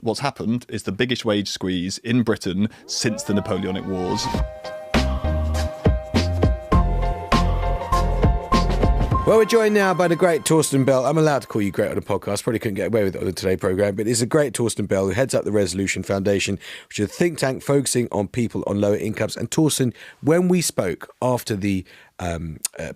what's happened is the biggest wage squeeze in Britain since the Napoleonic Wars. Well, we're joined now by the great Torsten Bell. I'm allowed to call you great on the podcast. Probably couldn't get away with it on the Today programme, but it's a great Torsten Bell who heads up the Resolution Foundation, which is a think tank focusing on people on lower incomes. And Torsten, when we spoke after the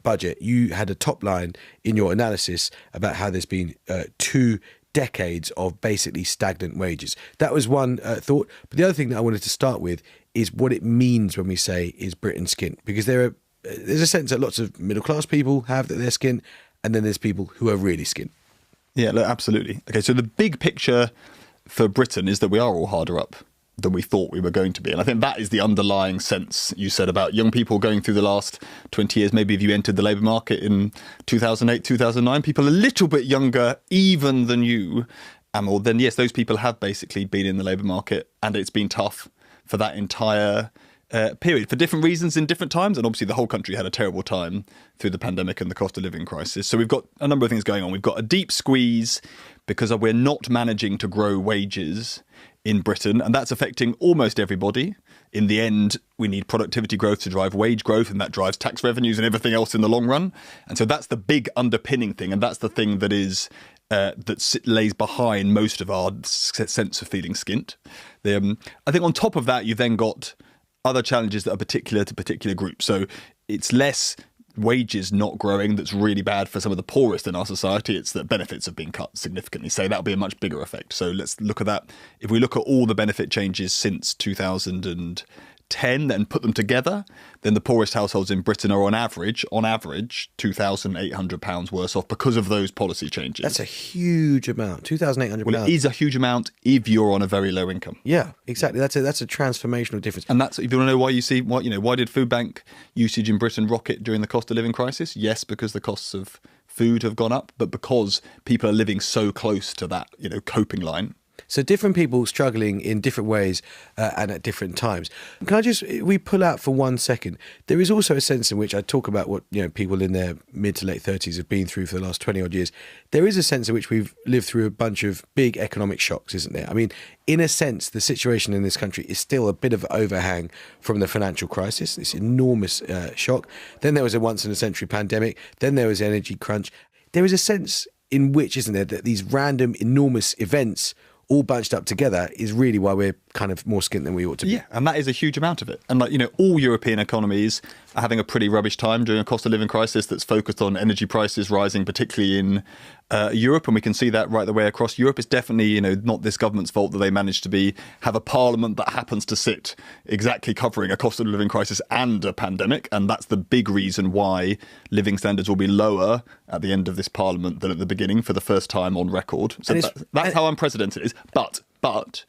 budget, you had a top line in your analysis about how there's been 2 decades of basically stagnant wages. That was one thought. But the other thing that I wanted to start with is what it means when we say, is Britain skint? Because there's a sense that lots of middle-class people have that they're skint, and then there's people who are really skint. Yeah, look, absolutely. Okay, so the big picture for Britain is that we are all harder up than we thought we were going to be. And I think that is the underlying sense you said about young people going through the last 20 years. Maybe if you entered the labour market in 2008, 2009, people a little bit younger even than you, Amol, then yes, those people have basically been in the labour market, and it's been tough for that entire period for different reasons in different times. And obviously the whole country had a terrible time through the pandemic and the cost of living crisis. So we've got a number of things going on. We've got a deep squeeze because we're not managing to grow wages in Britain, and that's affecting almost everybody. In the end, we need productivity growth to drive wage growth, and that drives tax revenues and everything else in the long run. And so that's the big underpinning thing, and that's the thing that is lays behind most of our sense of feeling skint. I think on top of that, you've then got other challenges that are particular to particular groups. So it's less wages not growing that's really bad for some of the poorest in our society. It's that benefits have been cut significantly. So that'll be a much bigger effect. So let's look at that. If we look at all the benefit changes since 2010 and put them together, then the poorest households in Britain are on average, £2,800 worse off because of those policy changes. That's a huge amount, £2,800. Well, it is a huge amount if you're on a very low income. Yeah, exactly. That's a transformational difference. And that's, if you want to know why why did food bank usage in Britain rocket during the cost of living crisis? Yes, because the costs of food have gone up, but because people are living so close to that, coping line. So different people struggling in different ways and at different times. Can we pull out for 1 second? There is also a sense in which I talk about what people in their mid to late 30s have been through for the last 20 odd years. There is a sense in which we've lived through a bunch of big economic shocks, isn't there? I mean, in a sense, the situation in this country is still a bit of overhang from the financial crisis, this enormous shock. Then there was a once-in-a-century pandemic. Then there was energy crunch. There is a sense in which, isn't there, that these random, enormous events all bunched up together is really why we're kind of more skint than we ought to be. Yeah, and that is a huge amount of it. And all European economies are having a pretty rubbish time during a cost of living crisis that's focused on energy prices rising, particularly in Europe. And we can see that right the way across Europe. It's definitely, not this government's fault that they managed to have a parliament that happens to sit exactly covering a cost of living crisis and a pandemic. And that's the big reason why living standards will be lower at the end of this parliament than at the beginning for the first time on record. So that's how unprecedented it is. But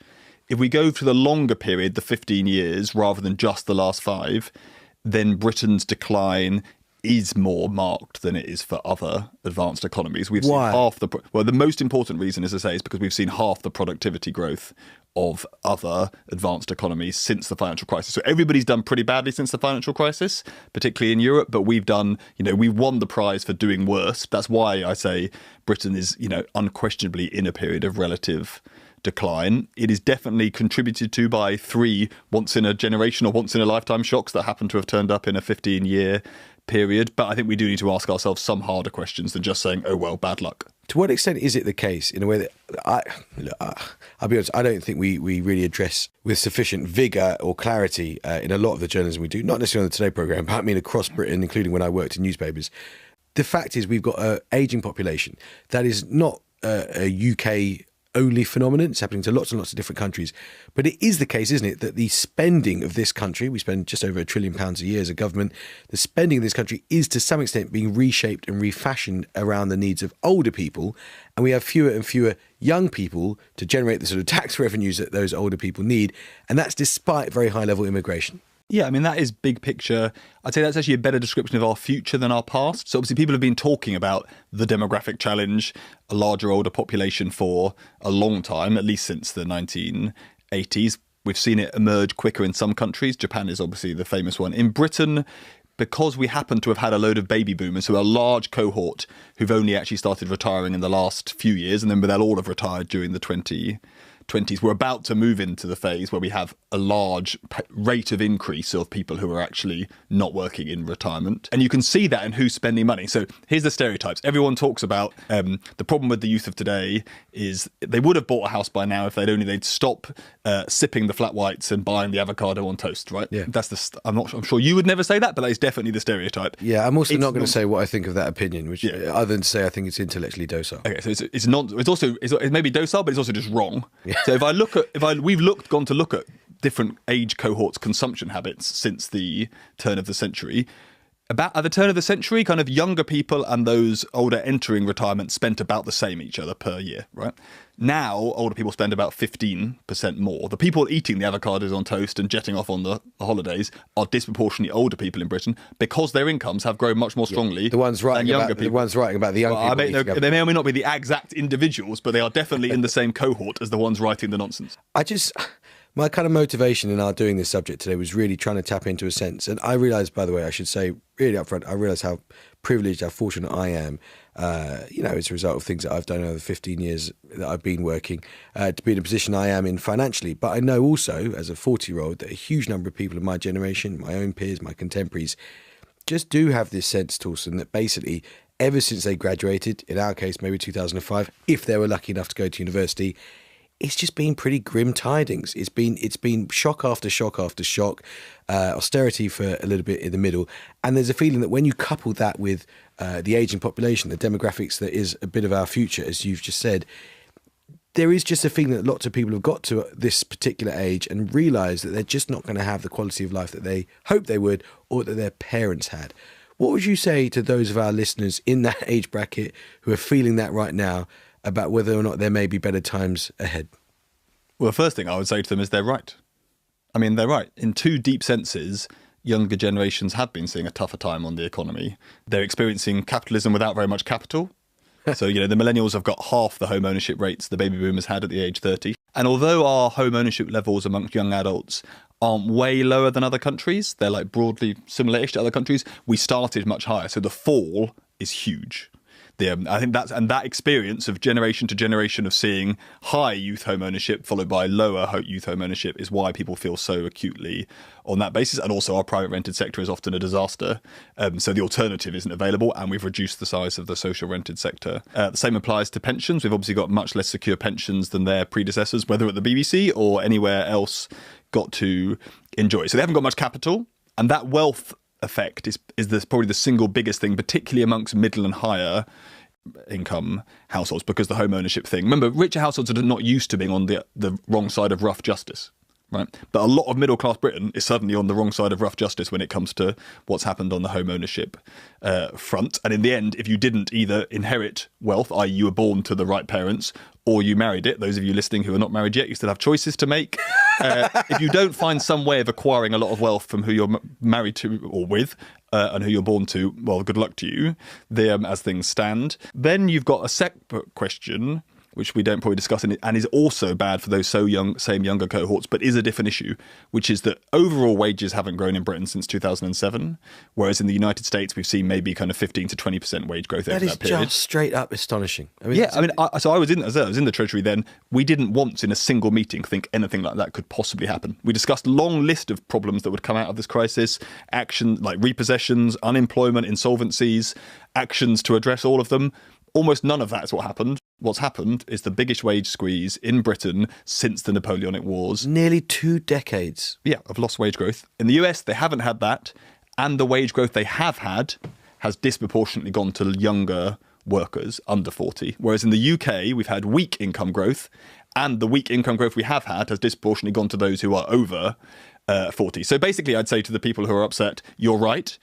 if we go for the longer period, the 15 years, rather than just the last 5, then Britain's decline is more marked than it is for other advanced economies. We've Why? seen the most important reason, as I say, is because we've seen half the productivity growth of other advanced economies since the financial crisis. So everybody's done pretty badly since the financial crisis, particularly in Europe, but we've done, we've won the prize for doing worse. That's why I say Britain is, unquestionably in a period of relative decline. It is definitely contributed to by 3 once-in-a-generation or once-in-a-lifetime shocks that happen to have turned up in a 15-year period. But I think we do need to ask ourselves some harder questions than just saying, oh, well, bad luck. To what extent is it the case, in a way that I'll be honest, I don't think we really address with sufficient vigour or clarity in a lot of the journalism we do, not necessarily on the Today programme, but I mean across Britain, including when I worked in newspapers. The fact is we've got an ageing population that is not a UK only phenomenon. It's happening to lots and lots of different countries. But it is the case, isn't it, that the spending of this country, we spend just over £1 trillion a year as a government, the spending of this country is to some extent being reshaped and refashioned around the needs of older people. And we have fewer and fewer young people to generate the sort of tax revenues that those older people need. And that's despite very high level immigration. Yeah, I mean, that is big picture. I'd say that's actually a better description of our future than our past. So obviously people have been talking about the demographic challenge, a larger, older population for a long time, at least since the 1980s. We've seen it emerge quicker in some countries. Japan is obviously the famous one. In Britain, because we happen to have had a load of baby boomers, so a large cohort who've only actually started retiring in the last few years, and then they'll all have retired during the 20s, we're about to move into the phase where we have a large rate of increase of people who are actually not working in retirement. And you can see that in who's spending money. So here's the stereotypes. Everyone talks about the problem with the youth of today is they would have bought a house by now if they'd stop sipping the flat whites and buying the avocado on toast, right? Yeah. I'm sure you would never say that, but that is definitely the stereotype. Yeah, I'm also not going to say what I think of that opinion, which other than to say I think it's intellectually docile. Okay, so it's maybe docile, but it's also just wrong. Yeah. So we've gone to look at different age cohorts' consumption habits since the turn of the century. About at the turn of the century, kind of younger people and those older entering retirement spent about the same each other per year, right? Now, older people spend about 15% more. The people eating the avocados on toast and jetting off on the holidays are disproportionately older people in Britain because their incomes have grown much more strongly The ones writing than younger about people. the ones writing about the young people. They may or may not be the exact individuals, but they are definitely in the same cohort as the ones writing the nonsense. My kind of motivation in our doing this subject today was really trying to tap into a sense. And I realised, by the way, I should say really upfront, I realised how privileged, how fortunate I am, as a result of things that I've done over the 15 years that I've been working, to be in a position I am in financially. But I know also, as a 40-year-old, that a huge number of people of my generation, my own peers, my contemporaries, just do have this sense, Torsten, that basically ever since they graduated, in our case, maybe 2005, if they were lucky enough to go to university, it's just been pretty grim tidings. It's been shock after shock after shock, austerity for a little bit in the middle. And there's a feeling that when you couple that with the ageing population, the demographics that is a bit of our future, as you've just said, there is just a feeling that lots of people have got to this particular age and realise that they're just not going to have the quality of life that they hoped they would or that their parents had. What would you say to those of our listeners in that age bracket who are feeling that right now about whether or not there may be better times ahead? Well, the first thing I would say to them is they're right. I mean, they're right. In two deep senses, younger generations have been seeing a tougher time on the economy. They're experiencing capitalism without very much capital. So, the millennials have got half the home ownership rates the baby boomers had at the age 30. And although our home ownership levels amongst young adults aren't way lower than other countries, they're like broadly similar-ish to other countries, we started much higher. So the fall is huge. I think that experience of generation to generation of seeing high youth home ownership followed by lower youth home ownership is why people feel so acutely on that basis. And also our private rented sector is often a disaster. So the alternative isn't available, and we've reduced the size of the social rented sector. The same applies to pensions. We've obviously got much less secure pensions than their predecessors, whether at the BBC or anywhere else, got to enjoy. So they haven't got much capital, and that wealth effect is probably the single biggest thing, particularly amongst middle and higher income households, because the home ownership thing. Remember, richer households are not used to being on the wrong side of rough justice, right? But a lot of middle class Britain is suddenly on the wrong side of rough justice when it comes to what's happened on the home ownership front. And in the end, if you didn't either inherit wealth, i.e. you were born to the right parents, or you married it, those of you listening who are not married yet, you still have choices to make. If you don't find some way of acquiring a lot of wealth from who you're married to or with, and who you're born to, well, good luck to you, as things stand. Then you've got a separate question, which we don't probably discuss, and is also bad for those same younger cohorts, but is a different issue, which is that overall wages haven't grown in Britain since 2007, whereas in the United States we've seen maybe kind of 15 to 20% wage growth over that period. That is just straight up astonishing. I mean, I was in the Treasury then. We didn't once in a single meeting think anything like that could possibly happen. We discussed a long list of problems that would come out of this crisis, action like repossessions, unemployment, insolvencies, actions to address all of them. Almost none of that is what happened. What's happened is the biggest wage squeeze in Britain since the Napoleonic Wars. Nearly 2 decades. Yeah, of lost wage growth. In the US, they haven't had that. And the wage growth they have had has disproportionately gone to younger workers under 40. Whereas in the UK, we've had weak income growth. And the weak income growth we have had has disproportionately gone to those who are over 40. So basically, I'd say to the people who are upset, you're right.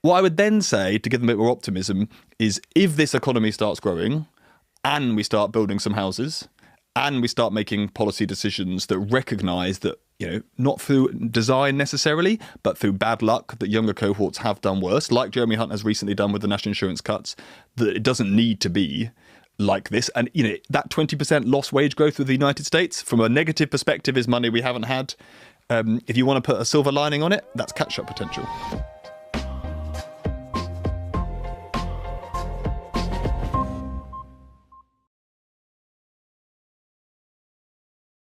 What I would then say, to give them a bit more optimism, is if this economy starts growing and we start building some houses and we start making policy decisions that recognise that, not through design necessarily, but through bad luck, that younger cohorts have done worse, like Jeremy Hunt has recently done with the national insurance cuts, that it doesn't need to be like this. And, that 20% lost wage growth with the United States, from a negative perspective, is money we haven't had. If you want to put a silver lining on it, that's catch-up potential.